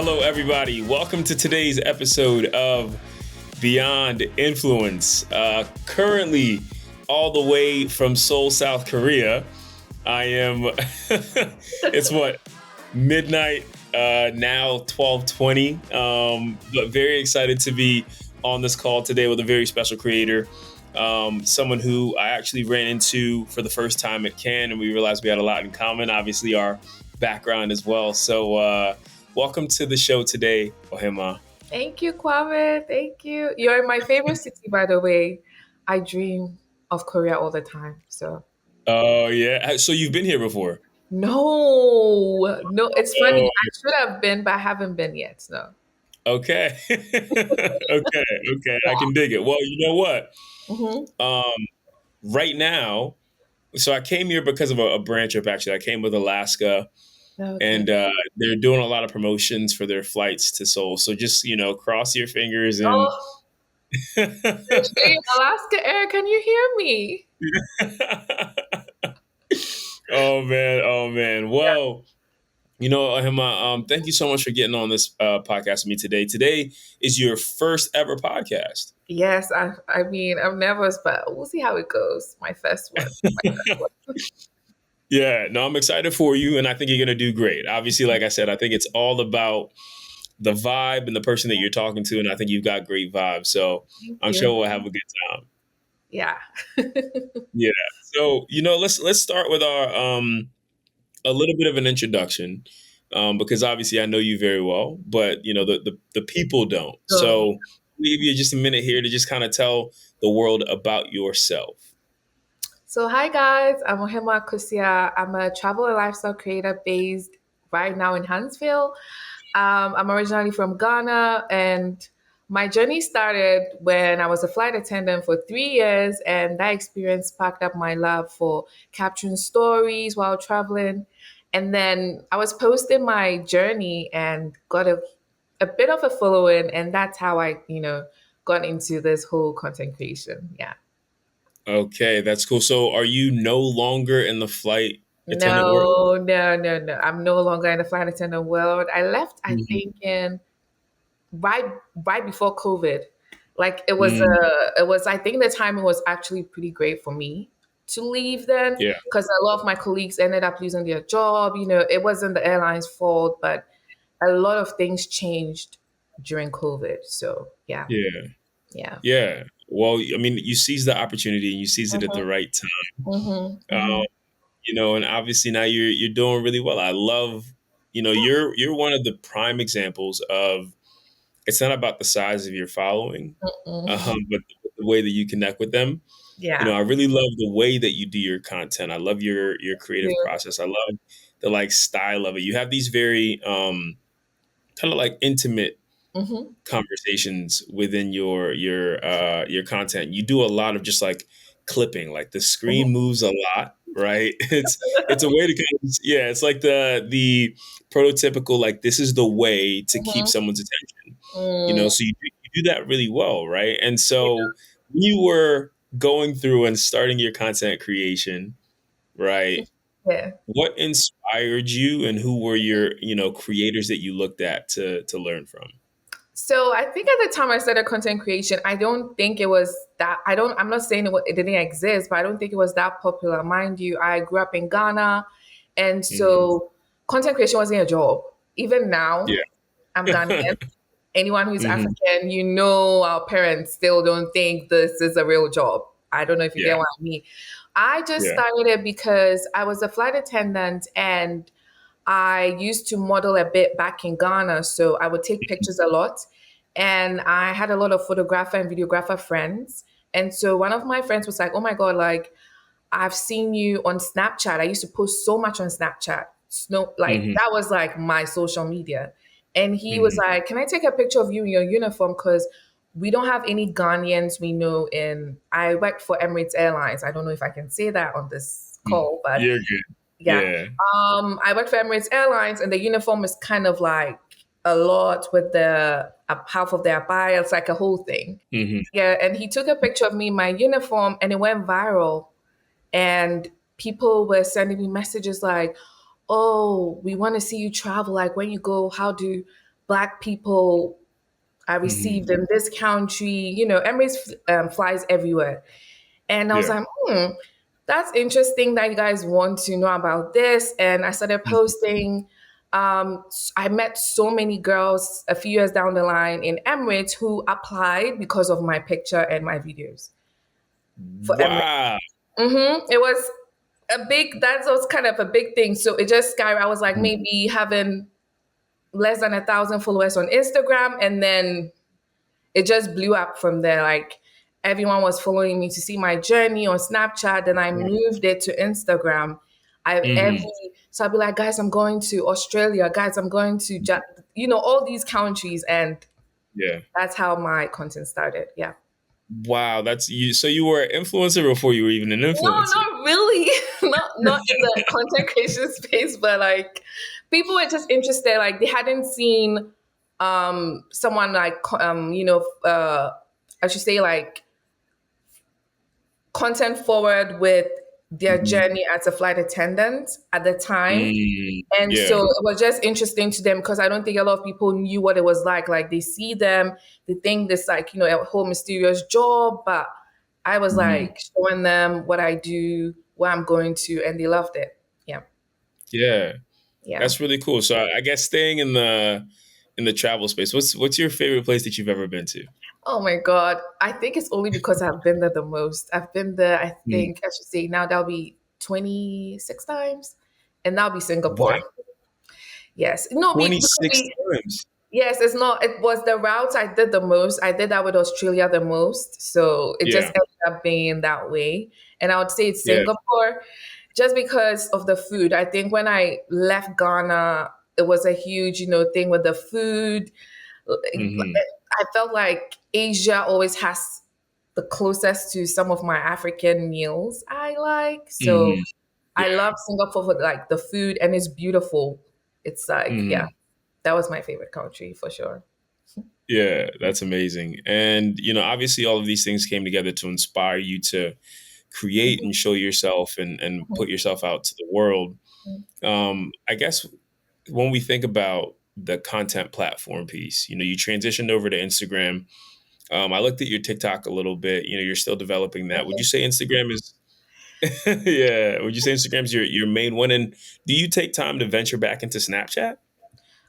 Hello, everybody. Welcome to today's episode of Beyond Influence. Currently, all the way from Seoul, South Korea. I am, it's what, midnight now, 12:20. But very excited to be on this call today with a very special creator. Someone who I actually ran into for the first time at Cannes, and we realized we had a lot in common, obviously our background as well. So welcome to the show today, Ohemaa. Thank you, Kwame. Thank you. You're in my favorite city, by the way. I dream of Korea all the time. So Oh, yeah. So you've been here before? no, it's funny. Oh, I should have been, but I haven't been yet. No. okay. Okay. I can dig it. Well, you know what? Mm-hmm. Um, right now, so I came here because of a brand trip, actually. I came with Alaska, Okay. and they're doing a lot of promotions for their flights to Seoul. So just, cross your fingers and Oh, Alaska Air, can you hear me? Oh man, oh man. Yeah. Well, Ohemaa, thank you so much for getting on this podcast with me today. Today is your first ever podcast. Yes, I mean, I'm nervous, but we'll see how it goes. My first one. Yeah, no, I'm excited for you, and I think you're gonna do great. Obviously, like I said, I think it's all about the vibe and the person that you're talking to, and I think you've got great vibes. So Thank I'm you. sure we'll have a good time. Yeah. Yeah. So let's start with our a little bit of an introduction, because obviously I know you very well, but the people don't. So, So give you just a minute here to just kind of tell the world about yourself. So, hi guys, I'm Ohemaa Akosua. I'm a travel and lifestyle creator based right now in Huntsville. I'm originally from Ghana, and my journey started when I was a flight attendant for 3 years, and that experience sparked up my love for capturing stories while traveling. And then I was posting my journey and got a bit of a following, and that's how I got into this whole content creation. Yeah. Okay, that's cool. So are you no longer in the flight attendant world? No. I'm no longer in the flight attendant world. I left, I Mhm. think, in right right before COVID. Like Mm, it was I think the timing was actually pretty great for me to leave then yeah, because a lot of my colleagues ended up losing their job. It wasn't the airline's fault, but a lot of things changed during COVID. So yeah, yeah, yeah. yeah. Well, I mean, you seize the opportunity and you seize it at the Mm-hmm, right time. mm-hmm. And obviously now you're doing really well. I love, you're one of the prime examples of it's not about the size of your following, Mm-hmm. but the way that you connect with them. Yeah. I really love the way that you do your content. I love your creative Yeah. process. I love the like style of it. You have these very kind of like intimate Mm-hmm. conversations within your content. You do a lot of just like clipping, like the screen moves a lot, right? It's a way to kind of, yeah, it's like the prototypical like this is the way to keep Mm-hmm. someone's attention. Mm, So you do that really well, right? And so when you were going through and starting your content creation, right? yeah. What inspired you and who were your, creators that you looked at to learn from? So I think at the time I started content creation, I don't think it was that. I'm not saying it didn't exist, but I don't think it was that popular. Mind you, I grew up in Ghana, and Hmm. so content creation wasn't a job. Even now, Yeah. I'm Ghanaian. Anyone who's Hmm. African, our parents still don't think this is a real job. I don't know if you Yeah. get what I mean. I just Yeah. started it because I was a flight attendant and I used to model a bit back in Ghana, so I would take pictures a lot. And I had a lot of photographer and videographer friends. And so one of my friends was like, "Oh my God, like I've seen you on Snapchat. I used to post so much on Snapchat. Like Hmm. that was like my social media." And he was Hmm. like, "Can I take a picture of you in your uniform? Because we don't have any Ghanaians we know in." I worked for Emirates Airlines. I don't know if I can say that on this call, but You're good. yeah. Yeah. I worked for Emirates Airlines, and the uniform is kind of like a lot with the half of their abaya. It's like a whole thing. Hmm. Yeah, and he took a picture of me in my uniform, and it went viral. And people were sending me messages like, "Oh, we want to see you travel. Like when you go, how do Black people are Hmm. received in this country. Emirates flies everywhere. And I was Yeah. like, that's interesting that you guys want to know about this. And I started posting. I met so many girls a few years down the line in Emirates who applied because of my picture and my videos for Emirates. Wow. It was that was kind of a big thing. So it just sky. I was like Mhm. maybe having less than 1,000 followers on Instagram, and then it just blew up from there. Like everyone was following me to see my journey on Snapchat. Then I moved it to Instagram. Hmm. So I'd be like, guys, I'm going to Australia. Guys, I'm going to all these countries, and Yeah. that's how my content started. Yeah. Wow. That's you. So you were an influencer before you were even an No, influencer. not really. Not in the content creation space, but like people were just interested. Like they hadn't seen someone like I should say like content forward with their Hmm. journey as a flight attendant at the time. Mm, And so yeah. it was just interesting to them because I don't think a lot of people knew what it was like. Like they see them, they think this like, a whole mysterious job, but I was Mhm. like showing them what I do, where I'm going to, and they loved it. Yeah. Yeah. Yeah. That's really cool. So I guess staying in the travel space, what's your favorite place that you've ever been to? Oh my God. I think it's only because I've been there the most. I've been there, I Mm. think I should say now that'll be 26 times. And that'll be Wow. Singapore. Yes. No, because 26 we times. yes, it's not. It was the routes I did the most. I did that with Australia the most. So it just Yeah. ended up being that way. And I would say it's Yeah. Singapore just because of the food. I think when I left Ghana, it was a huge, thing with the food. Hmm. I felt like Asia always has the closest to some of my African meals I like. So Hmm. I Yeah. love Singapore for like the food and it's beautiful. It's like, yeah, Hmm. that was my favorite country for sure. Yeah. That's amazing. And obviously, all of these things came together to inspire you to create and show yourself and put yourself out to the world. I guess when we think about the content platform piece, you transitioned over to Instagram. I looked at your TikTok a little bit. You're still developing that. Would you say Instagram is yeah. Would you say Instagram's your main one? And do you take time to venture back into Snapchat?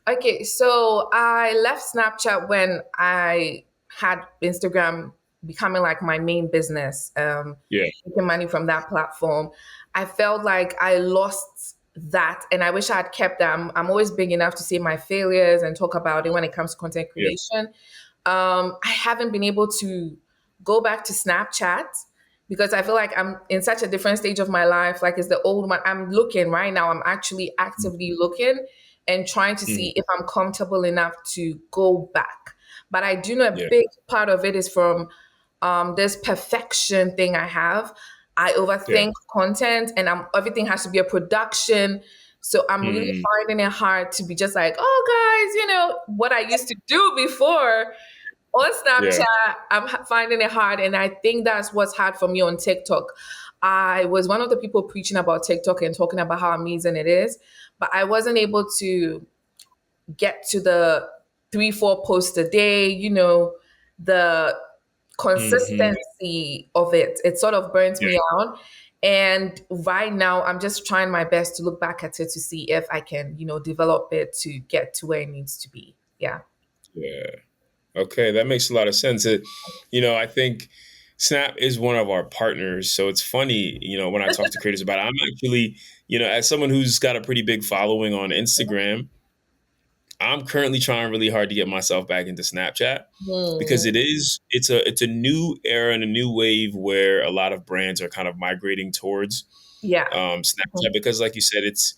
Okay, so I left Snapchat when I had Instagram becoming like my main business, Yeah. making money from that platform. I felt like I lost that, and I wish I had kept that. I'm always big enough to say my failures and talk about it when it comes to content Yeah. creation. I haven't been able to go back to Snapchat because I feel like I'm in such a different stage of my life. Like it's the old one. I'm looking right now. I'm actually actively looking and trying to Mhm. see if I'm comfortable enough to go back. But I do know a Yeah. big part of it is from this perfection thing I have. I Yeah. overthink content and everything has to be a production. So I'm really Mm. finding it hard to be just like, oh guys, what I used to do before on Yeah. Snapchat, finding it hard. And I think that's what's hard for me on TikTok. I was one of the people preaching about TikTok and talking about how amazing it is, but I wasn't able to get to the 3, 4 posts a day, the Hmm. consistency of it. It sort of burns Yeah. me out. And right now, I'm just trying my best to look back at it to see if I can, develop it to get to where it needs to be. Yeah. Yeah. Okay, that makes a lot of sense. I think Snap is one of our partners, so it's funny. When I talk to creators about it, I'm actually, as someone who's got a pretty big following on Instagram, I'm currently trying really hard to get myself back into Snapchat because Hmm. it's a new era and a new wave where a lot of brands are kind of migrating towards Yeah. Snapchat because, like you said, it's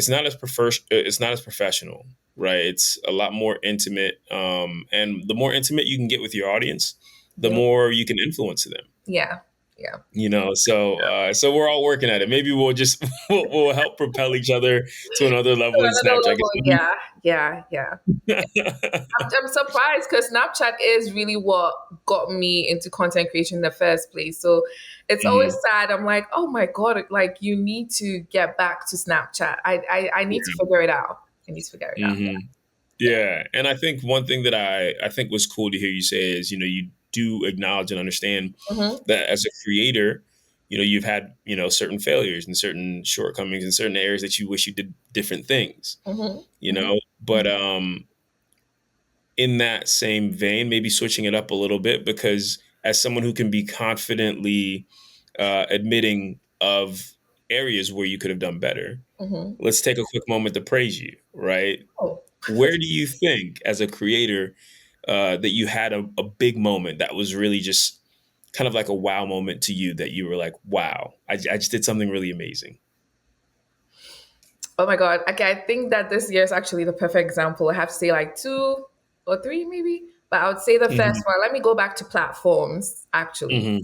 not as professional, right? It's a lot more intimate, and the more intimate you can get with your audience, the Yep. more you can influence them. Yeah. Yeah. So we're all working at it. Maybe we'll just we'll help propel each other to another To level in another Snapchat. level. Yeah. Yeah. Yeah. I'm surprised because Snapchat is really what got me into content creation in the first place. So it's always Mhm. sad. I'm like, oh my God, like you need to get back to Snapchat. I need to Yeah. figure it out. I need to figure it out. Mhm. Yeah, and I think one thing that I think was cool to hear you say is, you do acknowledge and understand Mm-hmm. that as a creator, you've had, certain failures and certain shortcomings and certain areas that you wish you did different things, Mm-hmm. Mm-hmm. but in that same vein, maybe switching it up a little bit, because as someone who can be confidently admitting of areas where you could have done better, Mm-hmm. let's take a quick moment to praise you, right? Oh, Where do you think, as a creator, that you had a big moment that was really just kind of like a wow moment to you, that you were like, wow, I just did something really amazing? oh my God. Okay, I think that this year is actually the perfect example. I have to say like two or three maybe, but I would say the first Hmm. one. Let me go back to platforms actually.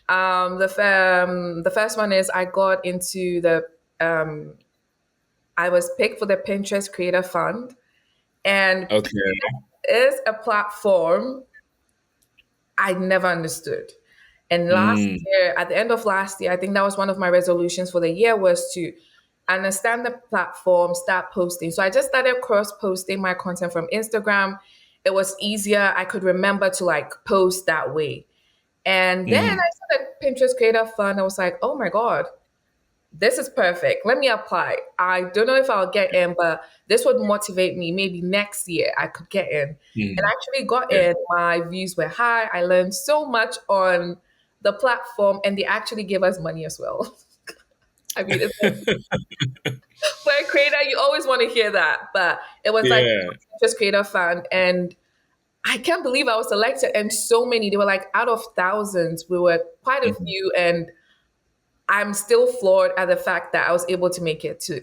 Hmm. The first one is I got into um, I was picked for the Pinterest Creator Fund, and Okay. is a platform I never understood. And last Mm. year, at the end of last year, I think that was one of my resolutions for the year was to understand the platform, start posting. So I just started cross posting my content from Instagram. It was easier. I could remember to like post that way. And then I Hmm. saw that Pinterest Creator Fund. I was like, oh my God, this is perfect. Let me apply. I don't know if I'll get in, but this would motivate me. Maybe next year I could get in. And I Hmm. actually got Yeah. in. My views were high. I learned so much on the platform, and they actually give us money as well. I mean, it's like, for a creator, you always want to hear that, but it was like Yeah. just creator fund, and I can't believe I was selected. And so many, they were like out of thousands. We were quite a Mhm. few, and I'm still floored at the fact that I was able to make it to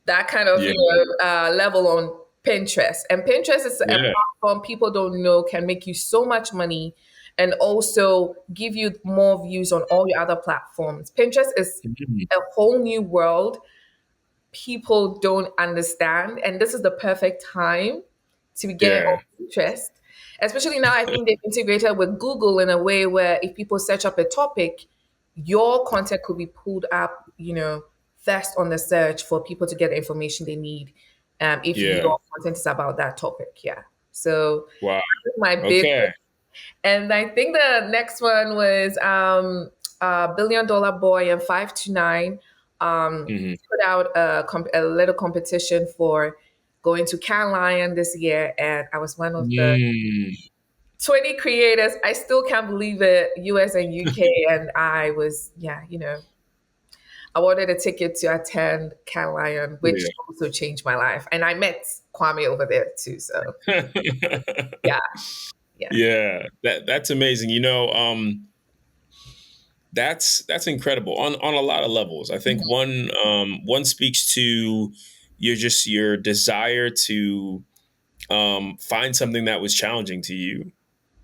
that kind of Yeah. level on Pinterest. And Pinterest is a Yeah. platform people don't know can make you so much money and also give you more views on all your other platforms. Pinterest is Mhm. a whole new world people don't understand, and this is the perfect time to get Yeah. on Pinterest. Especially now, I think they've integrated with Google in a way where if people search up a topic, your content could be pulled up, first on the search for people to get the information they need. If Yeah. your content is about that topic, yeah. So Wow. my big, Okay. and I think the next one was Billion Dollar Boy and 529 Hmm. put out a little competition for going to Cannes Lion this year, and I was one of the Mm. 20 creators. I still can't believe it, US and UK, and I was, awarded a ticket to attend Cannes Lion, which also changed my life. And I met Kwame over there too. So Yeah. yeah, yeah. Yeah. That's amazing. That's incredible on a lot of levels. I think one speaks to your desire to find something that was challenging to you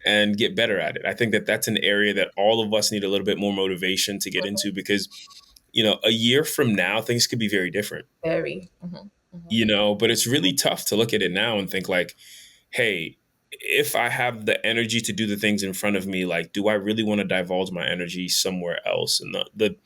and get better at it. I think that that's an area that all of us need a little bit more motivation to get into, because a year from now things could be very different. Very. But it's really tough to look at it now and think like, hey, if I have the energy to do the things in front of me, like, do I really want to divulge my energy somewhere else? And the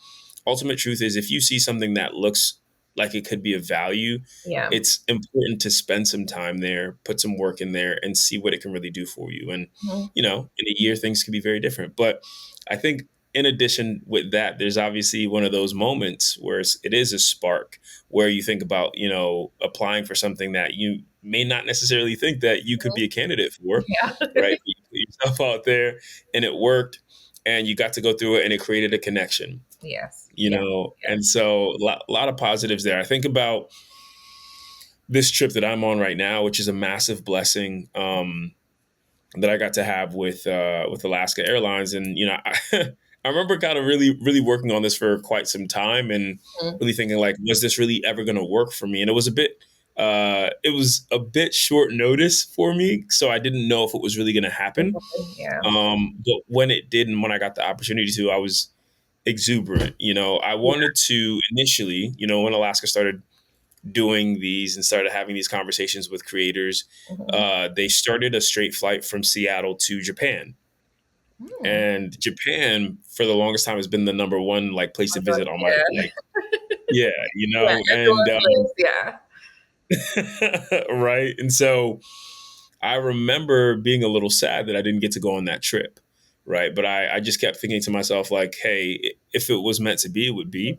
ultimate truth is, if you see something that looks like it could be of value, Yeah. it's important to spend some time there, put some work in there, and see what it can really do for you. And, Mhm. in a year, things can be very different. But I think in addition with that, there's obviously one of those moments where it is a spark, where you think about, applying for something that you may not necessarily think that you could be a candidate for, Yeah. right? You put yourself out there and it worked, and you got to go through it, and it created a connection, Yes. Yeah. Yeah. and so a lot of positives there. I think about this trip that I'm on right now, which is a massive blessing, that I got to have with Alaska Airlines. And I remember kind of really really working on this for quite some time, and Mhm. really thinking like, was this really ever going to work for me? And it was a bit short notice for me, so I didn't know if it was really going to happen. Yeah. But when it did, and when I got the opportunity to, I was exuberant. I Yeah. wanted to initially, when Alaska started doing these and started having these conversations with creators, Mhm. they started a straight flight from Seattle to Japan. Mm. And Japan, for the longest time, has been the number one like place to visit on my Yeah. like, yeah, Yeah. and Everyone's list. Yeah. Right. And so I remember being a little sad that I didn't get to go on that trip. Right. But I just kept thinking to myself, like, hey, if it was meant to be, it would be.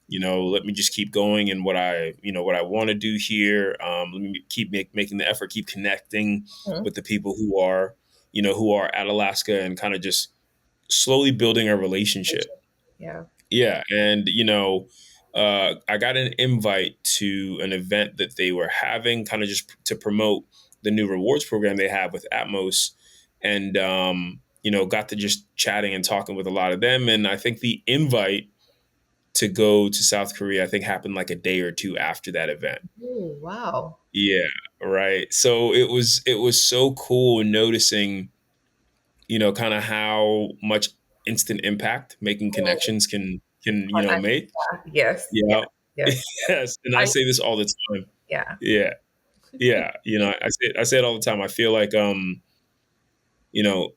Let me just keep going and what I want to do here. Let me keep making the effort, keep connecting Mhm. with the people who are at Alaska and kind of just slowly building a relationship. Yeah. Yeah, and I got an invite to an event that they were having, kind of just to promote the new rewards program they have with Atmos, and got to just chatting and talking with a lot of them. And I think the invite to go to South Korea, I think, happened like a day or two after that event. Oh, wow. Yeah, right. So it was so cool noticing, kind of how much instant impact making Mm. connections can Contact- make. Yes. Yeah. Yeah. Yes. Yes, and I I say this all the time. yeah. Yeah, yeah. I say it all the time. I feel like you know,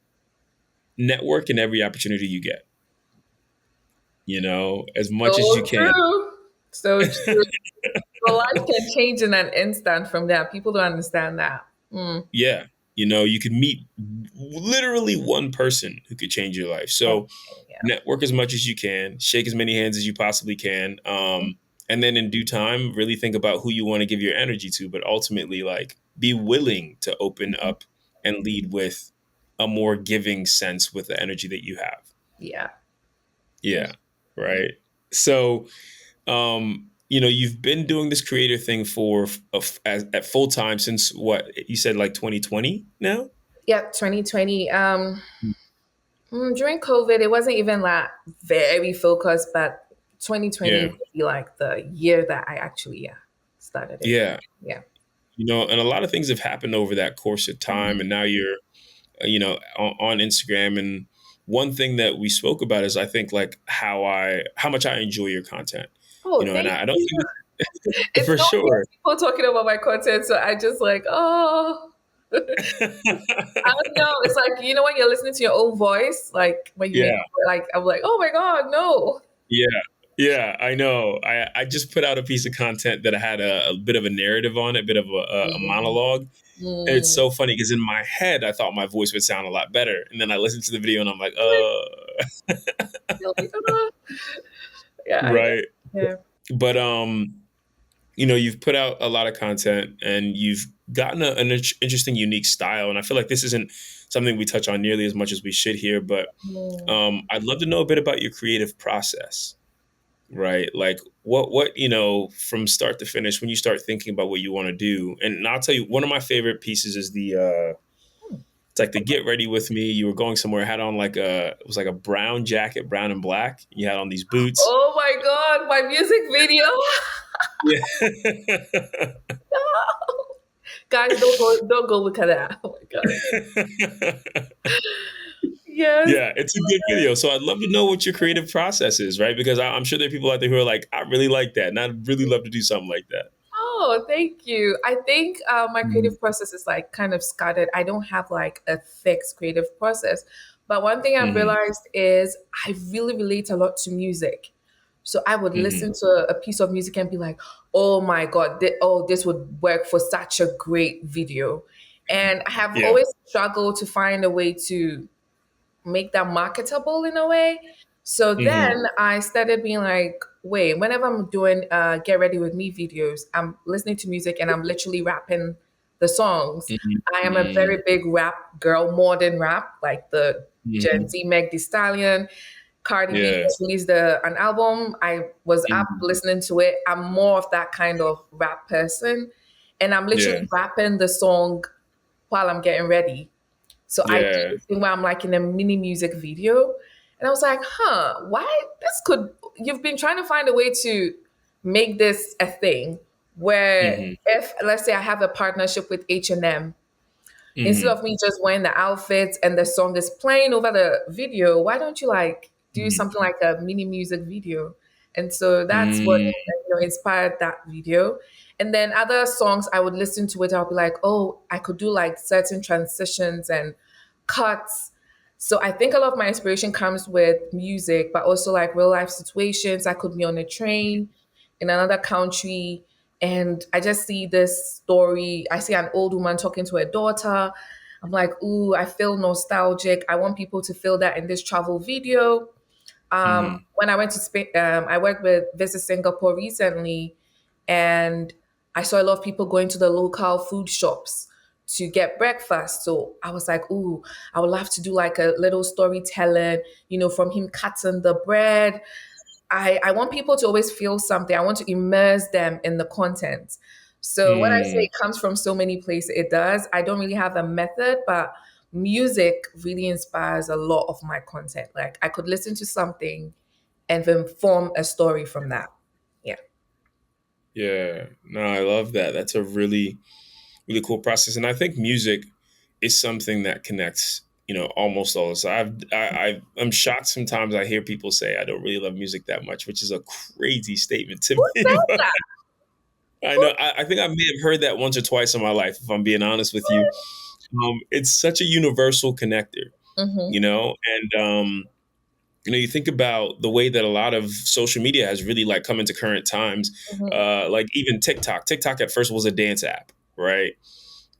network in every opportunity you get. As much as you So can. true. So true. So life can change in an instant from that. People don't understand that. Mm. Yeah, you could meet literally one person who could change your life. So Anything, yeah. network as much as you can, shake as many hands as you possibly can, and then in due time, really think about who you want to give your energy to. But ultimately, like, be willing to open up and lead with a more giving sense with the energy that you have. Yeah. Yeah, right. So, you've been doing this creator thing for at full time since what you said, like 2020 now. Yep, 2020. During COVID, it wasn't even like very focused, but 2020 Yeah, would be like the year that I actually, yeah, started it. yeah. Yeah. And a lot of things have happened over that course of time, and now you're on Instagram. And one thing that we spoke about is, I think, like, how much I enjoy your content. Oh, And thank I don't you. think It's for so sure. many people talking about my content, so I just like, oh, I don't know. It's like, when you're listening to your own voice, like when you make, Yeah, like, I'm like, oh my God, no. yeah, yeah. I know. I just put out a piece of content that I had a bit of a narrative on it, a bit of a Mm, monologue. And it's mm. so funny because in my head I thought my voice would sound a lot better, and then I listened to the video and I'm like, You're like, oh. Yeah, I know. right. Yeah. But you've put out a lot of content and you've gotten interesting, unique style. And I feel like this isn't something we touch on nearly as much as we should here, but Mm. I'd love to know a bit about your creative process, right? Like what, from start to finish, when you start thinking about what you want to do. And I'll tell you, one of my favorite pieces is it's like the get ready with me. You were going somewhere, had on it was like a brown jacket, brown and black. You had on these boots. Oh my God, my music video. Yeah. Guys, don't go look at that. Oh my God. Yes. Yeah, it's a good video. So I'd love to know what your creative process is, right? Because I'm sure there are people out there who are like, I really like that, and I'd really love to do something like that. Oh, thank you. I think my Mhm. creative process is like kind of scattered. I don't have like a fixed creative process. But one thing I've Mhm. realized is I really relate a lot to music. So I would Mhm. listen to a piece of music and be like, oh my God, this would work for such a great video. And I have Yeah. always struggled to find a way to make that marketable in a way. So Mhm. then I started being like, wait, whenever I'm doing get ready with me videos, I'm listening to music and I'm literally rapping the songs. Mhm. I am a Mhm. very big rap girl, more than rap, like the Gen Mhm. Z Meg Thee Stallion. Cardi B Yeah. just released an album. I was up Mhm. listening to it. I'm more of that kind of rap person. And I'm Yeah. literally rapping the song while I'm getting ready. So I do Yeah. this thing where I'm like in a mini music video. And I was like, why you've been trying to find a way to make this a thing where Mhm. if let's say I have a partnership with H&M, instead Mhm. of me just wearing the outfits and the song is playing over the video, why don't you like do Mhm. something like a mini music video? And so that's what Mm. inspired that video. And then other songs, I would listen to it. I'll be like, oh, I could do like certain transitions and cuts. So I think a lot of my inspiration comes with music, but also like real life situations. I could be on a train in another country and I just see this story. I see an old woman talking to her daughter. I'm like, ooh, I feel nostalgic. I want people to feel that in this travel video. Hmm. When I went to Spain, I worked with Visit Singapore recently, and I saw a lot of people going to the local food shops to get breakfast. So I was like, ooh, I would love to do like a little storytelling, from him cutting the bread. I want people to always feel something. I want to immerse them in the content. So when I say Mm. it comes from so many places, it does. I don't really have a method, but music really inspires a lot of my content. Like I could listen to something and then form a story from that. Yeah. Yeah. No, I love that. That's a really, really cool process. And I think music is something that connects, almost all of us. I'm shocked sometimes I hear people say, I don't really love music that much, which is a crazy statement to Who me. said But that? I know, I think I may have heard that once or twice in my life, if I'm being honest with you. It's such a universal connector, Mm-hmm. and, you think about the way that a lot of social media has really like come into current times, Mm-hmm. like even TikTok. TikTok at first was a dance app, right?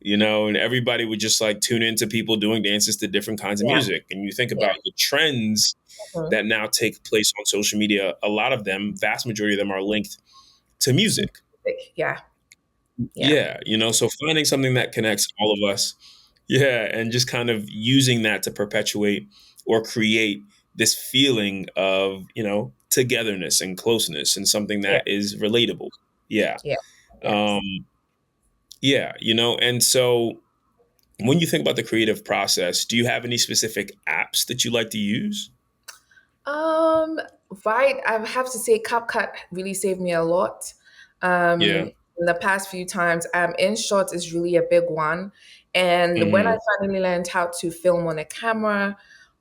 And everybody would just like tune into people doing dances to different kinds of Yeah. music. And you think Yeah. about the trends Mm-hmm. that now take place on social media, a lot of them, vast majority of them are linked to music. Yeah. Yeah. Yeah, so finding something that connects all of us, yeah, and just kind of using that to perpetuate or create this feeling of, togetherness and closeness and something Yeah. that is relatable. Yeah. Yeah. Yes. Um, yeah, and so when you think about the creative process, do you have any specific apps that you like to use? Um, right. I have to say CapCut really saved me a lot. Yeah. In the past few times, InShot is really a big one. And when I Hmm. finally learned how to film on a camera,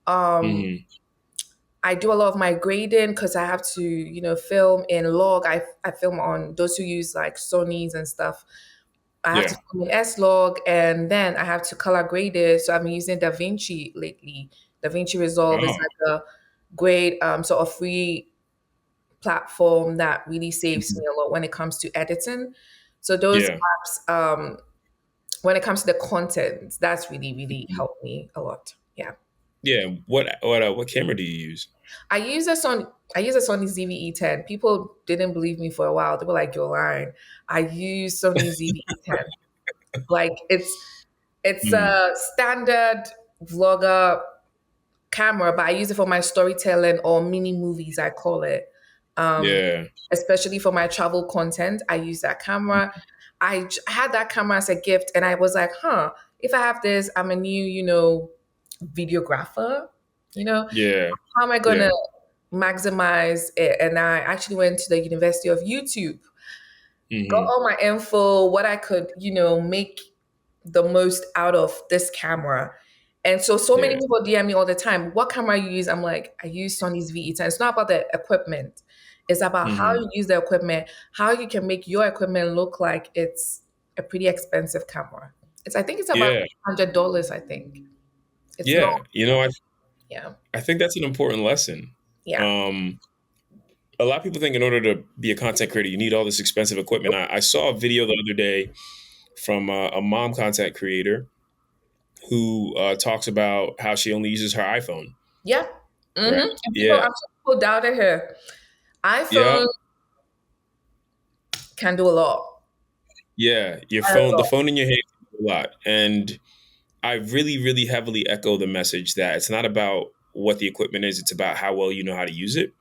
um, Hmm. I do a lot of my grading because I have to, film in log. I film on those who use like Sony's and stuff. I have to Yeah. film in S log, and then I have to color grade it. So I've been using DaVinci lately. DaVinci Resolve is Wow. like a great sort of free platform that really saves Mhm. me a lot when it comes to editing. So those Yeah. apps, when it comes to the content, that's really, really helped me a lot. Yeah. Yeah. What camera do you use? I use a Sony I use a Sony ZV-E10. People didn't believe me for a while. They were like, "You're lying." I use Sony ZV-E10. Like it's Mm. a standard vlogger camera, but I use it for my storytelling or mini movies, I call it. Um, Yeah. Especially for my travel content, I use that camera. I had that camera as a gift, and I was like, huh, if I have this, I'm a new, videographer. You know, Yeah. how am I Yeah. gonna maximize it? And I actually went to the University of YouTube, got Hmm. all my info, what I could, make the most out of this camera. And so many Yeah. people DM me all the time, what camera you use? I'm like, I use Sony's VE10. It's not about the equipment. It's about how Hmm. you use the equipment, how you can make your equipment look like it's a pretty expensive camera. I think it's about Yeah. $100, I think. It's not, Yeah. yeah. I think that's an important lesson. Yeah. Um, a lot of people think in order to be a content creator, you need all this expensive equipment. I saw a video the other day from a mom content creator who talks about how she only uses her iPhone. Yeah. Right. And Yeah. I'm sure people doubted her. Yeah. iPhone can do a lot. Yeah. A The lot. phone in your hand can do a lot. And I really, really heavily echo the message that it's not about what the equipment is, it's about how well you know how to use it.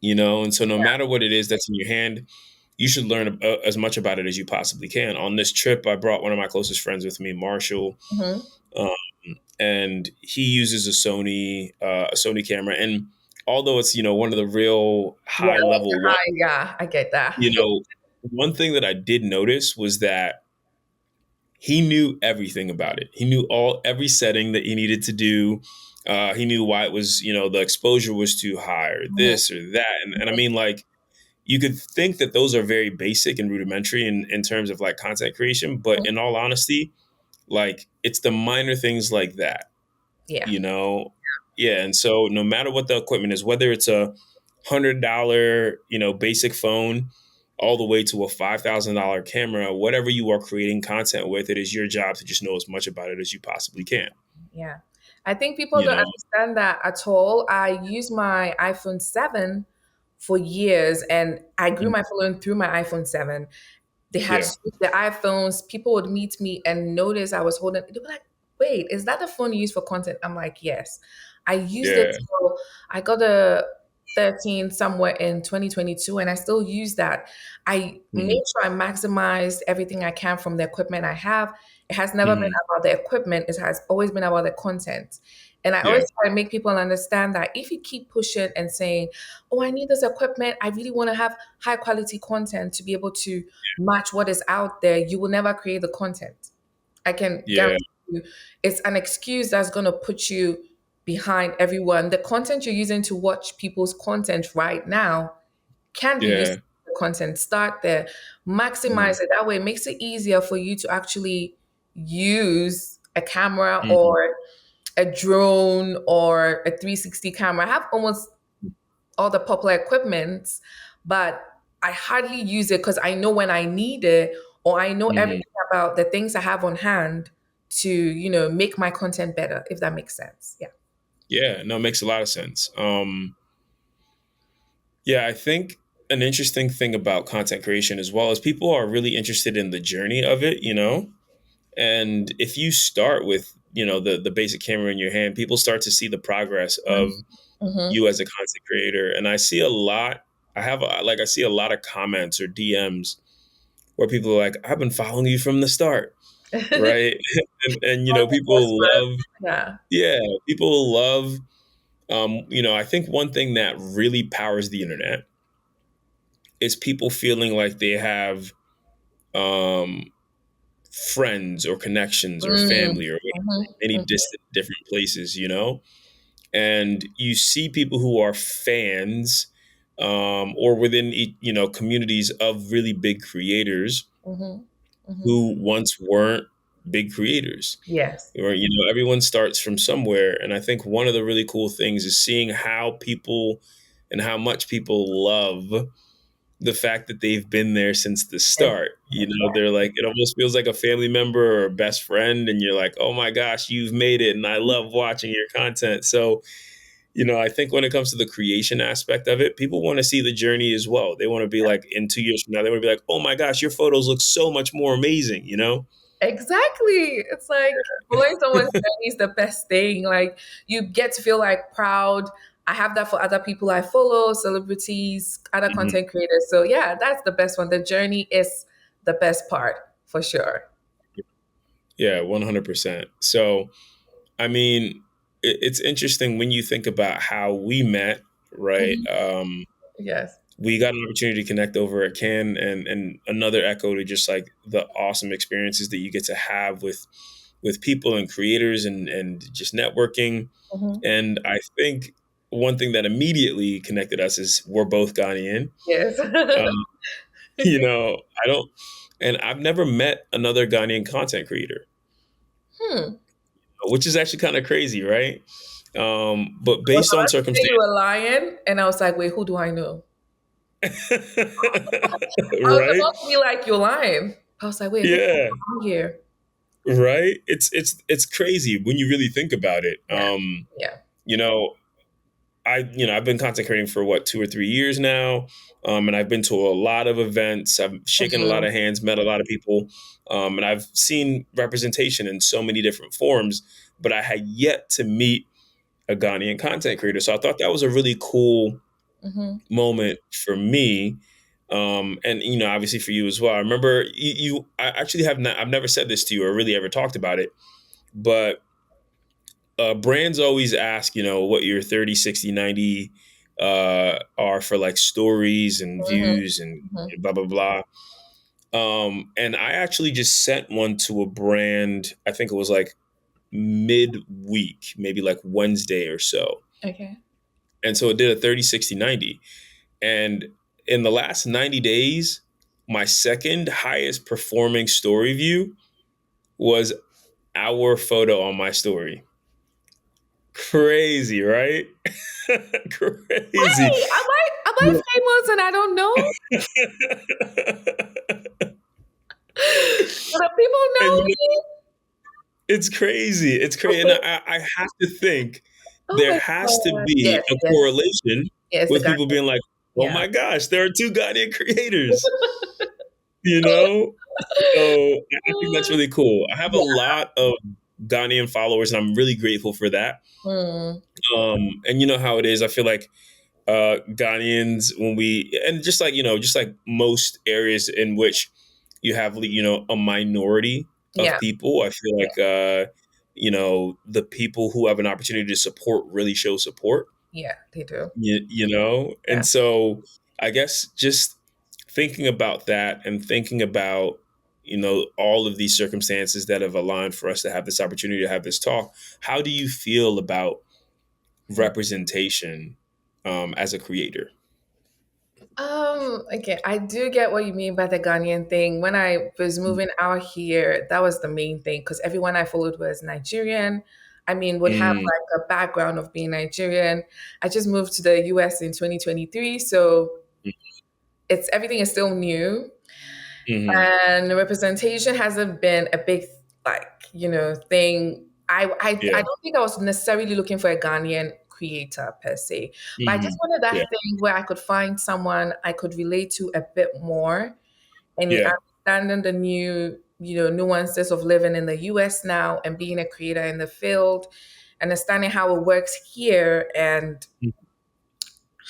And so no matter what it is that's in your hand, you should learn as much about it as you possibly can. On this trip, I brought one of my closest friends with me, Marshall, Mhm. um, and he uses a Sony camera. And although it's one of the real Yeah, high like the level ones, high. Yeah, I get that. you know, one thing that I did notice was that he knew everything about it. He knew every setting that he needed to do. He knew why it was, the exposure was too high or Mhm. this or that. And I mean, like, you could think that those are very basic and rudimentary in terms of like content creation, but in all honesty, like it's the minor things like that, Yeah. you know? Yeah. And so no matter what the equipment is, whether it's $100, basic phone, all the way to a $5,000 camera. Whatever you are creating content with, it is your job to just know as much about it as you possibly can. Yeah. I think people You don't know? understand that at all. I use my iPhone 7 for years and I grew Mm. my following through my iPhone 7. They had Yeah. switched the iPhones. People would meet me and notice I was holding. They were like, "Wait, is that the phone you use for content?" I'm like, "Yes." I used it Yeah. till I got a 13 somewhere in 2022, and I still use that. I Hmm. made sure I maximized everything I can from the equipment I have. It has never been Hmm. about the equipment. It has always been about the content. And I Yeah. always try to make people understand that if you keep pushing and saying, "Oh, I need this equipment. I really want to have high quality content to be able to match what is out there," you will never create the content. I can Yeah. guarantee you it's an excuse that's going to put you behind everyone. The content you're using to watch people's content right now can be used Yeah. for content. Start there, Hmm. maximize it. That way, it makes it easier for you to actually use a camera Hmm. or a drone or a 360 camera. I have almost all the popular equipment, but I hardly use it because I know when I need it or I know Hmm. everything about the things I have on hand to, make my content better, if that makes sense. Yeah. Yeah. No, it makes a lot of sense. Yeah, I think an interesting thing about content creation as well is people are really interested in the journey of it, And if you start with, the basic camera in your hand, people start to see the progress of Mm-hmm. you as a content creator. And I see a lot, I see a lot of comments or DMs where people are like, I've been following you from the start, right? And people love, Yeah. yeah, people love, I think one thing that really powers the internet is people feeling like they have um, friends or connections or Mm. family or Mm-hmm. any Mm-hmm. distant different places. And you see people who are fans or within communities of really big creators Mm-hmm. Mm-hmm. who once weren't big creators. Yes. Or everyone starts from somewhere, and I think one of the really cool things is seeing how people and how much people love the fact that they've been there since the Yes. start. They're like, it almost feels like a family member or a best friend, and you're like, oh my gosh, you've made it, and I love watching your content. So, I think when it comes to the creation aspect of it, people want to see the journey as well. They want to be like, in 2 years from now, they want to be like, oh my gosh, your photos look so much more amazing. Exactly. It's like following someone's journey is the best thing. Like you get to feel like proud. I have that for other people I follow, celebrities, other Mhm. content creators. So yeah, that's the best one. The journey is the best part for sure. Yeah, 100%. So, I mean, it's interesting when you think about how we met, right? Mhm. Yes. We got an opportunity to connect over at Cannes, and another echo to just like the awesome experiences that you get to have with people and creators and just networking. Hmm. And I think one thing that immediately connected us is we're both Ghanaian. Yes. Um, I don't, and I've never met another Ghanaian content creator, Hmm. which is actually kind of crazy, right? But I was based on about to say circumstance, you were lying, and I was like, wait, who do I know? I was right? about to be like, you're lying. I was like, wait, who do Yeah, I know here? right. It's crazy when you really think about it. Yeah. Yeah. You know, I've been content creating for what 2 or 3 years now, and I've been to a lot of events. I've shaken a lot Mhm. of hands, met a lot of people, and I've seen representation in so many different forms. But I had yet to meet a Ghanaian content creator, so I thought that was a really cool Mhm. moment for me. And obviously for you as well. I remember I actually have not. I've never said this to you or really ever talked about it, but brands always ask, what your 30, 60, 90 are for like stories and Mhm. views and Mhm. blah, blah, blah. And I actually just sent one to a brand, I think it was like midweek, maybe like Wednesday or so. Okay. And so it did a 30, 60, 90. And in the last 90 days, my second highest performing story view was our photo on my story. Crazy, right? Crazy. Hey, am I I famous and I don't know? Do the people And know me? it's crazy. It's crazy. And I have to think Oh there my has to God. be Yes, a yes, correlation yes, the with guy. people being like, oh Yeah. my gosh, there are two Ghanaian creators, you know? So I think that's really cool. I have a Yeah. lot of Ghanaian followers, and I'm really grateful for that. Mm, And you know how it is. I feel like Ghanaians, when we, and just like, just like most areas in which you have, a minority of yeah, people, I feel like, the people who have an opportunity to support really show support, yeah, they do. and Yeah. so I guess just thinking about that and thinking about, all of these circumstances that have aligned for us to have this opportunity to have this talk, how do you feel about representation as a creator? Okay, I do get what you mean by the Ghanaian thing. When I was moving out here, that was the main thing because everyone I followed was Nigerian. I mean, would have Mm, like a background of being Nigerian. I just moved to the US in 2023, so it's everything is still new. mm-hmm. And representation hasn't been a big like thing. I Yeah. don't think I was necessarily looking for a Ghanaian creator per se, but I just Hmm. wanted that Yeah. thing where I could find someone I could relate to a bit more and Yeah. understanding the new nuances of living in the US now and being a creator in the field, understanding how it works here and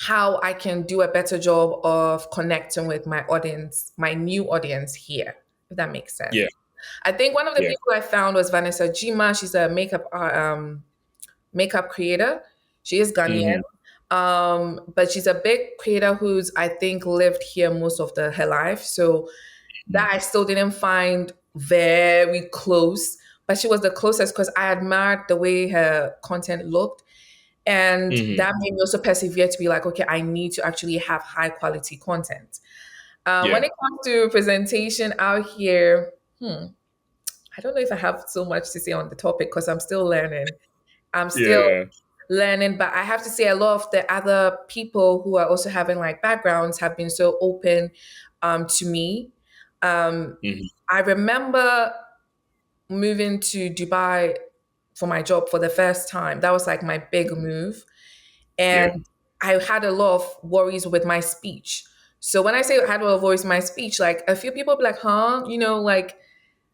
how I can do a better job of connecting with my audience, my new audience here, if that makes sense. Yeah. I think one of the Yeah. people I found was Vanessa Jima. She's a makeup creator. She is Ghanaian, Hmm. but she's a big creator who's I think lived here most of her life. So that I still didn't find very close, but she was the closest because I admired the way her content looked. And Hmm. that made me also persevere to be like, okay, I need to actually have high quality content. When Yeah. it comes to presentation out here, I don't know if I have so much to say on the topic because I'm still learning. I'm still Yeah. learning, but I have to say a lot of the other people who are also having like backgrounds have been so open to me. Um, Hmm. I remember moving to Dubai for my job for the first time. That was like my big move. Yeah. And I had a lot of worries with my speech. So when I say I had a lot of worries with my speech, like a few people be like, huh, like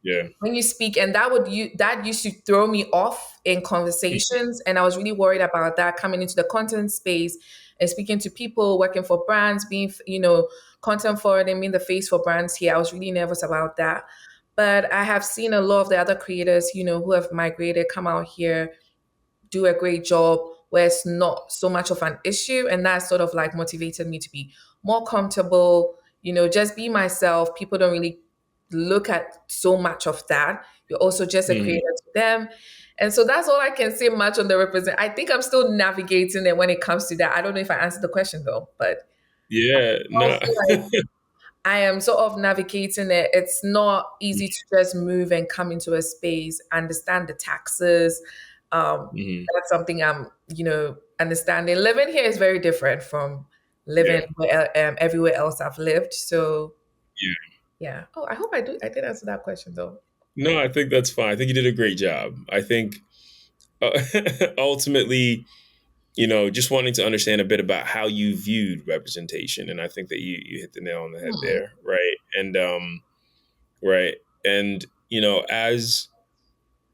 Yeah. when you speak, and that used to throw me off in conversations, and I was really worried about that coming into the content space and speaking to people, working for brands, being content forwarding, being the face for brands here. I was really nervous about that, but I have seen a lot of the other creators, who have migrated, come out here, do a great job where it's not so much of an issue. And that sort of like motivated me to be more comfortable, just be myself. People don't really look at so much of that. You're also just a Hmm. creator to them. And so that's all I can say much on the represent. I think I'm still navigating it when it comes to that. I don't know if I answered the question though, but Yeah. No. also like I am sort of navigating it. It's not easy to just move and come into a space, understand the taxes. Hmm. That's something I'm, understanding. Living here is very different from living Yeah. everywhere else I've lived. So Yeah. yeah. Oh, I hope I did answer that question though. No, I think that's fine. I think you did a great job. I think uh, ultimately, just wanting to understand a bit about how you viewed representation, and I think that you hit the nail on the head Hmm. there, right? And right, and as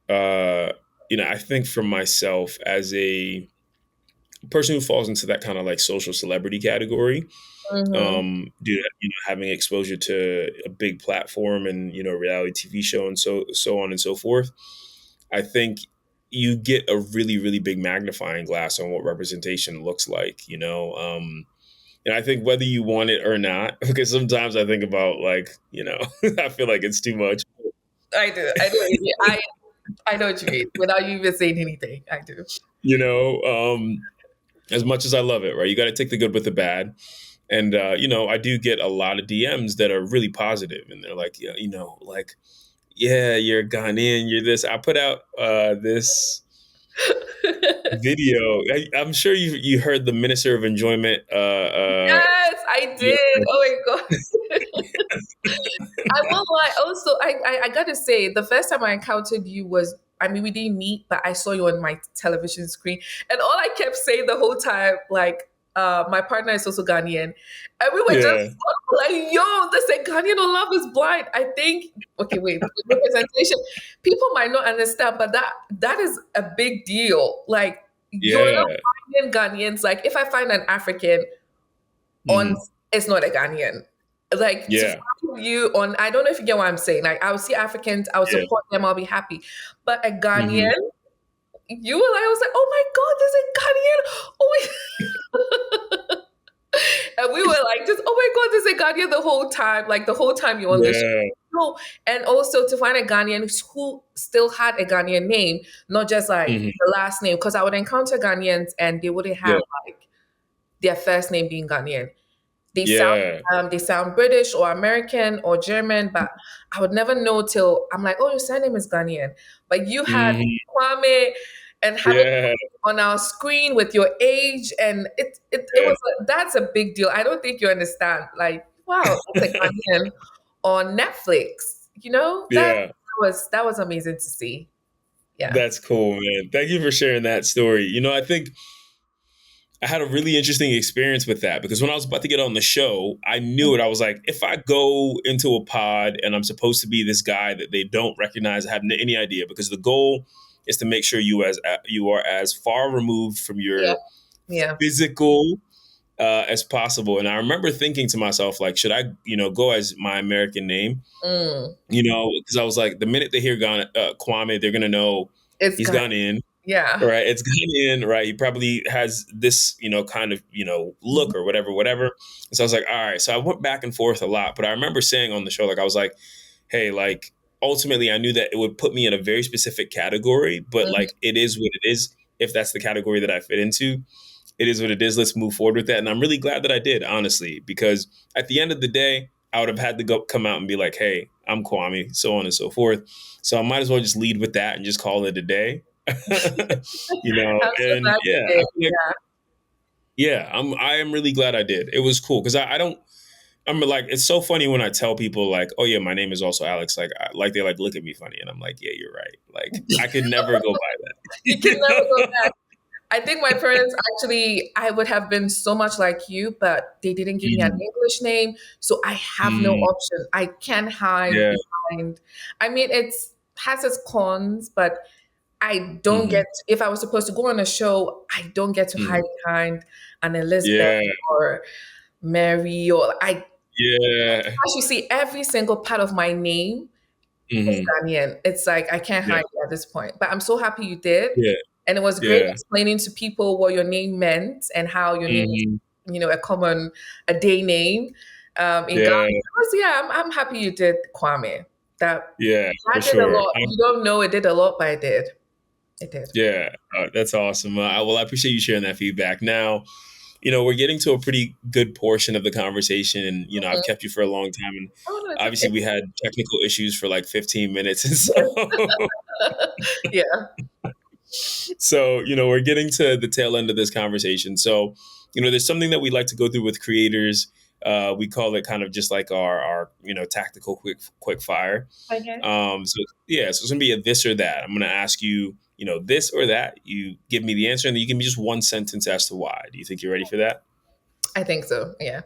uh, I think for myself as a person who falls into that kind of like social celebrity category, Mm-hmm. due to having exposure to a big platform and reality TV show and so on and so forth, I think you get a really really big magnifying glass on what representation looks like. And I think whether you want it or not, because sometimes I think about like I feel like it's too much. I do. I know. I know what you mean. Without you even saying anything, I do. You know, as much as I love it, right? You got to take the good with the bad. And I do get a lot of DMs that are really positive, and they're like, yeah, like, yeah, you're Ghanaian, you're this. I put out this video. I'm sure you heard the Minister of Enjoyment. Yes, I Yeah. did. Oh my god. I won't lie. Also, I gotta say, the first time I encountered you was, I mean, we didn't meet, but I saw you on my television screen, and all I kept saying the whole time, like, my partner is also Ghanaian, and we were just Yeah. like, "Yo, this is Ghanaian on Love Is Blind." I think. Okay, wait. With representation, people might not understand, but that is a big deal. Like, you're not Yeah. finding Ghanaians. Like, if I find an African on, Hmm. it's not a Ghanaian. Like to Yeah. find you on, I don't know if you get what I'm saying. Like I'll see Africans, I'll Yeah. support them, I'll be happy. But a Ghanaian, Hmm. you were like, I was like, oh my god, there's a Ghanaian. Oh my and we were like, just oh my god, there's a Ghanaian the whole time. Like the whole time you're on the show. Yeah. No. And also to find a Ghanaian who still had a Ghanaian name, not just like Hmm. the last name. Because I would encounter Ghanaians and they wouldn't Yeah. have like their first name being Ghanaian. Yeah. They sound British or American or German, but I would never know till I'm like, oh, your surname is Ghanaian. But you had Hmm. Kwame and having Yeah. on our screen with your age, and it Yeah. was that's a big deal. I don't think you understand. Like, wow, that's a Ghanaian on Netflix. You know Yeah. that was amazing to see. Yeah. That's cool, man. Thank you for sharing that story. I think I had a really interesting experience with that because when I was about to get on the show, I knew it. I was like, if I go into a pod and I'm supposed to be this guy that they don't recognize, I have any idea, because the goal is to make sure you are as far removed from Yeah. your Yeah. physical as possible. And I remember thinking to myself, like, should I, go as my American name? Mm. Because I was like, the minute they hear Kwame, they're gonna know It's he's got gone in. yeah. Right, it's Ghanaian, right? He probably has this, kind of, look or whatever, whatever. And so I was like, all right. So I went back and forth a lot, but I remember saying on the show, like, I was like, hey, like, ultimately, I knew that it would put me in a very specific category, but Mhm. like, it is what it is. If that's the category that I fit into, it is what it is. Let's move forward with that. And I'm really glad that I did, honestly, because at the end of the day, I would have had to come out and be like, hey, I'm Kwame, so on and so forth. So I might as well just lead with that and just call it a day. I'm so And glad you yeah, I did. feel like, yeah, I am really glad I did. It was cool because I don't. I'm like, it's so funny when I tell people like, oh yeah, my name is also Alex. Like they like look at me funny, and I'm like, yeah, you're right. Like I could never go by You can never go that. back. I think my parents actually, I would have been so much like you, but they didn't give me an Mm, English name. So I have no mm, option. I can hide yeah. behind. I mean, it's has its cons, but I don't Hmm. get, if I was supposed to go on a show, I don't get to hide Hmm. behind an Elizabeth Yeah. or Mary or I Yeah. actually see every single part of my name is Hmm. Ghanaian. It's like I can't Yeah. hide it at this point. But I'm so happy you did. Yeah. And it was great Yeah. explaining to people what your name meant and how your name is, Hmm. a common, a day name in Ghana. Yeah. Yeah, I'm happy you did Kwame. That Yeah. For that did a sure. lot. You don't know it did a lot, but it did. It did. Yeah. That's awesome. Well, I appreciate you sharing that feedback. Now, we're getting to a pretty good portion of the conversation, and I've Mhm. kept you for a long time, and Oh no, it's obviously okay. we had technical issues for like 15 minutes, and so Yeah. we're getting to the tail end of this conversation. So, there's something that we like to go through with creators. We call it kind of just like our tactical quick fire. Okay. So yeah, so it's gonna be a this or that. I'm gonna ask you, this or that. You give me the answer, and then you give me just one sentence as to why. Do you think you're ready for that? I think so. Yeah.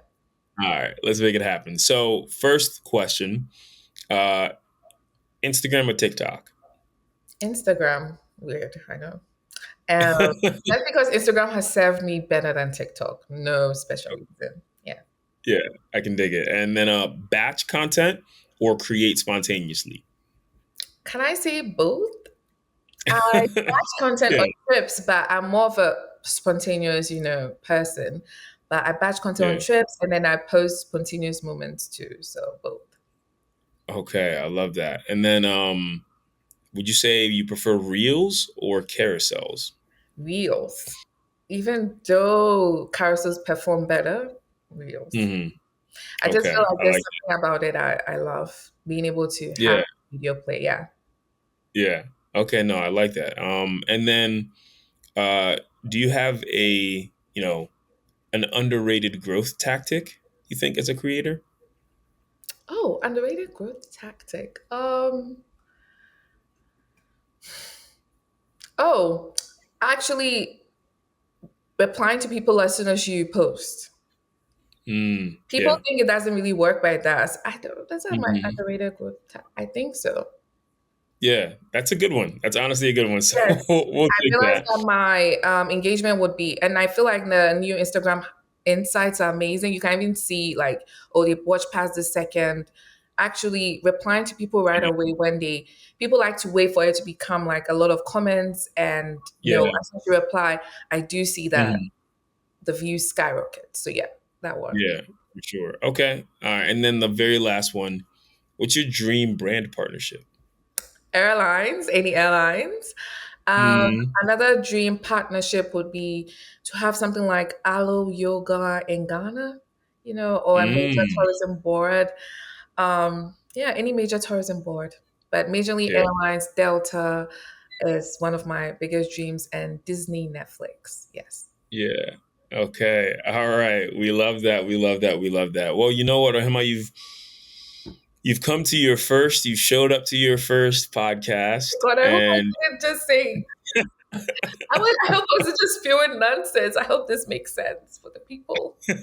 All right, let's make it happen. So, first question: uh, Instagram or TikTok? Instagram. Weird. I know. That's because Instagram has served me better than TikTok. No special reason. Yeah. Yeah, I can dig it. And then batch content or create spontaneously. Can I say both? I batch content Yeah, on trips, but I'm more of a spontaneous, person. But I batch content on yeah. trips and then I post spontaneous moments too. So both. Okay, I love that. And then would you say you prefer reels or carousels? Reels. Even though carousels perform better, reels. Hmm. I just feel Okay, like I there's like something about it I love. Being able to that. have Yeah, video play. Yeah. yeah. Okay, no, I like that. And then uh do you have a, an underrated growth tactic? you think as a creator? Oh, underrated growth tactic. Oh, actually replying to people as soon as you post. People Yeah. think it doesn't really work like that. I don't. That's not my Hmm. underrated growth. I think so. Yeah, that's a good one. That's honestly a good one. So Yes, we'll I take realized that. that my engagement would be, and I feel like the new Instagram insights are amazing. You can even see like, oh, they watch past the second. Actually, replying to people right away when they people like to wait for it to become like a lot of comments, and Yeah. as soon as you reply, I do see that Mhm. the views skyrocket. So yeah, that one. Yeah, for sure. Okay. All right. And then the very last one. What's your dream brand partnership? Airlines, any airlines. Mm, Another dream partnership would be to have something like Alo Yoga in Ghana, or a major mm, tourism board. Yeah, any major tourism board. But majorly yeah. airlines, Delta is one of my biggest dreams, and Disney, Netflix. Yes. Yeah. Okay. All right. We love that. We love that. We love that. Well, you know what, Ohima, you've come to your first, you showed up to your first podcast, God, I hope I and didn't just say. I hope I wasn't just spewing nonsense. I hope this makes sense for the people. I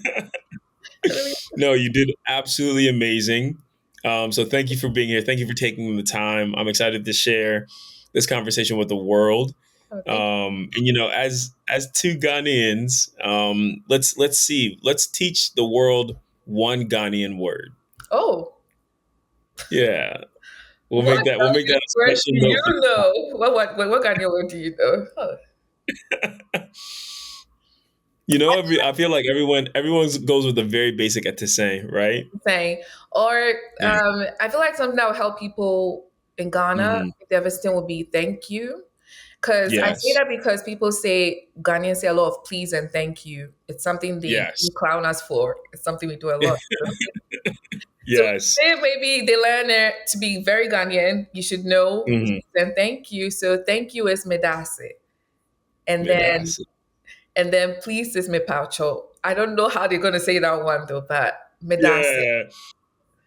really. no, you did absolutely amazing. So thank you for being here. Thank you for taking the time. I'm excited to share this conversation with the world. Oh, thank you. And as two Ghanaians, let's see, let's teach the world one Ghanaian word. Oh. Yeah, What we'll make that Ghanaian a word special do note you know? What Ghanaian word do you know? Huh. for you. You know, I feel like everyone goes with a very basic saying, right? Saying, or Yeah. I feel like something that will help people in Ghana Hmm. if they're visiting would be thank you. Because I say Yes. that because people say Ghanaians say a lot of please and thank you. It's something they Yes. really clown us for. It's something we do a lot. So Yes. if maybe they learn it to be very Ghanaian, you should know Hmm. please and thank you. So thank you is medase. And then Medasi. And then please is me paucho. I don't know how they're gonna say that one though, but me that's it. Yeah.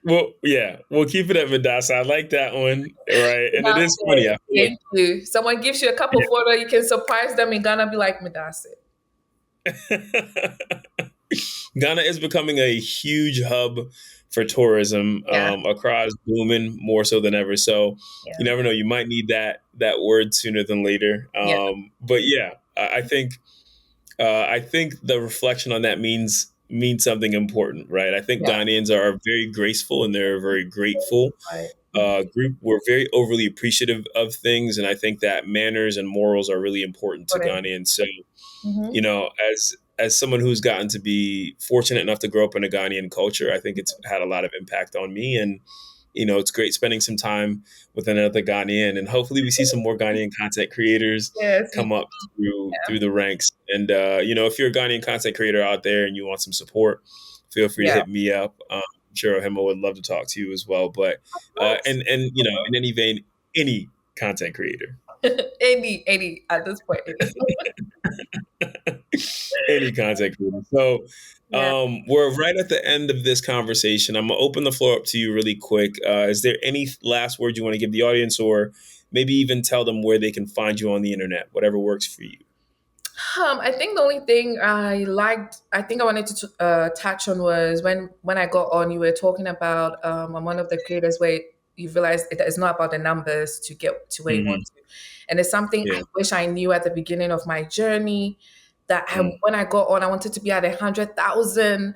Well, yeah, we'll keep it at Medasa. I like that one, right? And it That's is funny. it. I feel like Thank you. Someone gives you a cup of water, you can surprise them in Ghana, be like, me that's it. Ghana is becoming a huge hub for tourism Yeah, across booming more so than ever. So you yeah, never know, you might need that word sooner than later. yeah, But yeah, I think the reflection on that means something important, right? I think yeah. Ghanaians are very graceful and they're very grateful Right. Mhm. group. We're very overly appreciative of things, and I think that manners and morals are really important to Got it. Ghanaians. So Mm-hmm. you know, as someone who's gotten to be fortunate enough to grow up in a Ghanaian culture, I think it's had a lot of impact on me. And, you know, it's great spending some time with another Ghanaian. And hopefully we see some more Ghanaian content creaters Yes, come up yeah, through the ranks. And you know, if you're a Ghanaian content creator out there and you want some support, feel free to yeah. hit me up. I'm sure Ohima would love to talk to you as well. But What? and you know, in any vein, any content creator. Any at this point, any. Any content creator. So Yeah. we're right at the end of this conversation. I'm gonna open the floor up to you really quick. Is there any last words you want to give the audience, or maybe even tell them where they can find you on the internet, whatever works for you? I think the only thing I think I wanted to touch on was when I got on, you were talking about I'm one of the creators where you realize it's not about the numbers to get to where you Hmm. want to, and it's something I Yeah. wish I knew at the beginning of my journey. That Mm-hmm. when I got on, I wanted to be at 100,000,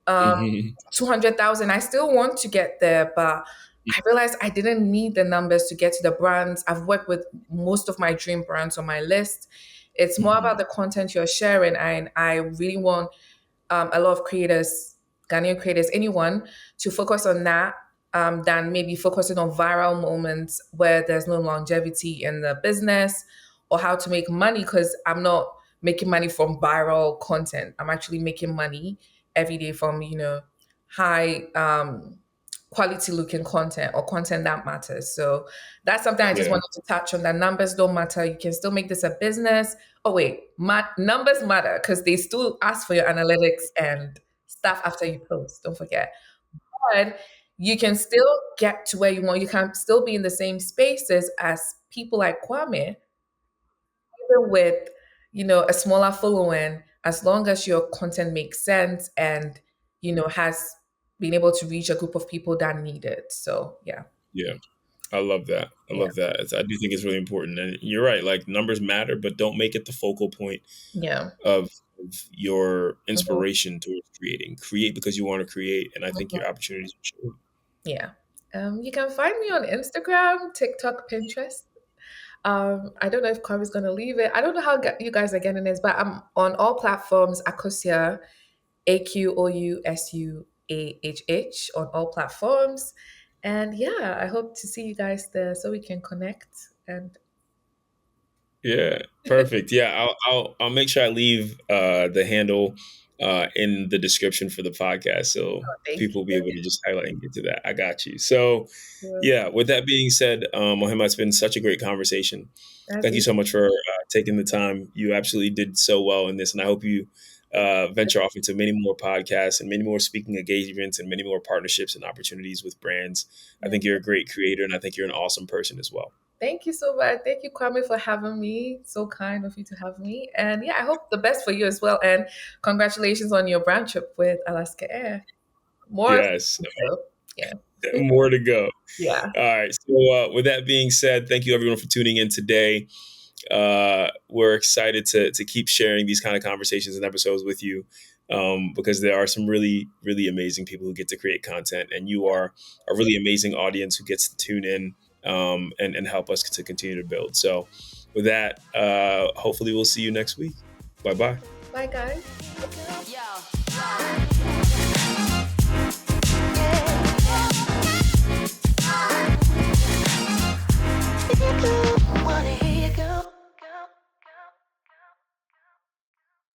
um, Hmm. 200,000. I still want to get there, but I realized I didn't need the numbers to get to the brands. I've worked with most of my dream brands on my list. It's more about the content you're sharing, and I really want a lot of creators, Ghanaian creators, anyone, to focus on that than maybe focusing on viral moments where there's no longevity in the business or how to make money. Because I'm not making money from viral content. I'm actually making money every day from high quality looking content or content that matters. So that's something I just Yeah. wanted to touch on. That numbers don't matter. You can still make this a business. Oh wait, numbers matter because they still ask for your analytics and stuff after you post. Don't forget. But you can still get to where you want. You can still be in the same spaces as people like Kwame, even with a smaller following, as long as your content makes sense and has been able to reach a group of people that need it. So yeah, Yeah. I love that. I yeah, love that. I do think it's really important. And you're right. Like numbers matter, but don't make it the focal point yeah. of your Mhm, inspiration towards creating. Create because you want to create. And I think mhm. your opportunities will show up. Yeah. You can find me on Instagram, TikTok, Pinterest. I don't know if Corey's gonna leave it. I don't know how you guys are getting this, but I'm on all platforms. Akosua, AQOUSUAHH on all platforms. And yeah, I hope to see you guys there so we can connect. And Yeah, perfect. Yeah, I'll make sure I leave the handle in the description for the podcast, so thank people will be able to just highlight and get to that. I got you. So you. yeah, with that being said, Mohema, it's been such a great conversation. That's Thank you it. so much for taking the time. You absolutely did so well in this, and I hope you venture off into many more podcasts and many more speaking engagements and many more partnerships and opportunities with brands. I Yeah. think you're a great creator, and I think you're an awesome person as well. Thank you so much. Thank you, Kwame, for having me. So kind of you to have me. And yeah, I hope the best for you as well. And congratulations on your brand trip with Alaska Air. More. Yes, So, yeah. more to go. Yeah. All right. So, with that being said, thank you everyone for tuning in today. We're excited to keep sharing these kind of conversations and episodes with you because there are some really, really amazing people who get to create content, and you are a really amazing audience who gets to tune in and help us to continue to build. So, with that, hopefully, we'll see you next week. Bye bye. Bye, guys. Yo.